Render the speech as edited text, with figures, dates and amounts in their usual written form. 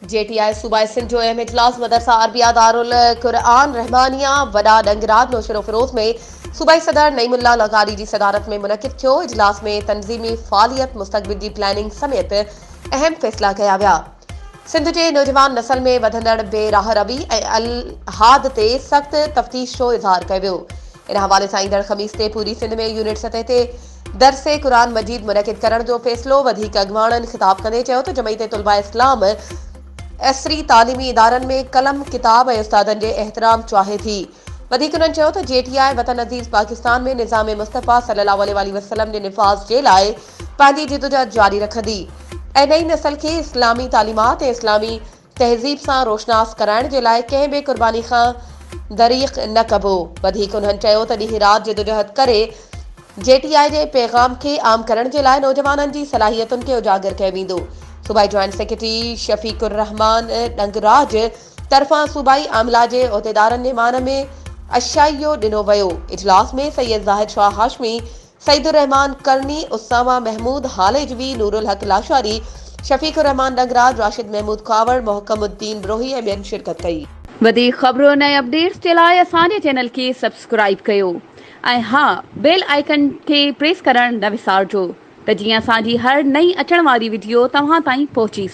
जेटीआई सूबाई सिंध जो अहम इजलास मदरसा अरबिया दारुल कुरआन रहमानिया वडा डंगराज नौशरो फिरोज में सूबाई सदर नईमुल्ला लगारी की सदारत में मुनक़िद थियो। इजलास में तंजीमी फालियत मुस्तक़बिल की प्लानिंग समेत अहम फैसला कया विया। सिंध के नौजवान नस्ल में वधंदड़ बेराह रवी अलहाद ते सख्त तफ्तीश जो इज़हार किया वियो। इन हवाले से ईंदड़ ख़मीस ते पूरी सिंध में यूनिट सतह ते दरसे कुरान मजीद मुनक़िद करण जो फैसलो वधीक अॻवाणनि ख़िताब कंदे चयो त जमईत तुलबा इस्लाम असरी तालीमी इदारनि में कलम किताब ऐं उस्तादनि जे एहतराम चाहे थी। वधीक उन्हनि चयो त जेटीआई वतन अज़ीज़ पाकिस्तान में निज़ाम मुस्तफ़ा सल्लल्लाहु अलैहि वसल्लम जे निफ़ाज़ जे लाइ पंहिंजी जिदोजहद जारी रखंदी ऐं नई नस्ल के इस्लामी तालीमात ऐं इस्लामी तहज़ीब सां रोशनास कराइण जे लाइ कंहिं बि क़ुर्बानी खां दरीक़ न कबो। वधीक उन्हनि चयो त ॾींहुं राति जिदोजहद करे जेटीआई जे पैगाम के आम करण जे लाइ नौजवाननि जी सलाहियतुनि खे उजागर कयो वेंदो। सूबाई जॉइंट सेक्रेटरी शफीकुर रहमान डंगराज तरफ़ां सूबाई आमला जे उहिदेदारनि जे मान में अशाइयो ॾिनो वियो। इजलास में सैयद ज़ाहिद शाह हाशमी, सईदुर रहमान करनी, उसामा महमूद हालेजवी, नूरुल हक लाशारी, शफीकुर रहमान डंगराज, राशिद महमूद कावड़, मोहकमुद्दीन ब्रोही ऐं ॿियनि शिरकत कई। वधीक ख़बरुनि ऐं अपडेट्स जे लाइ असांजे चैनल खे सब्सक्राइब कयो ऐं हा बेल आइकन खे प्रेस करणु न विसारिजो त जीअं असांजी हर नई अचण वारी वीडियो तव्हां ताईं पहुची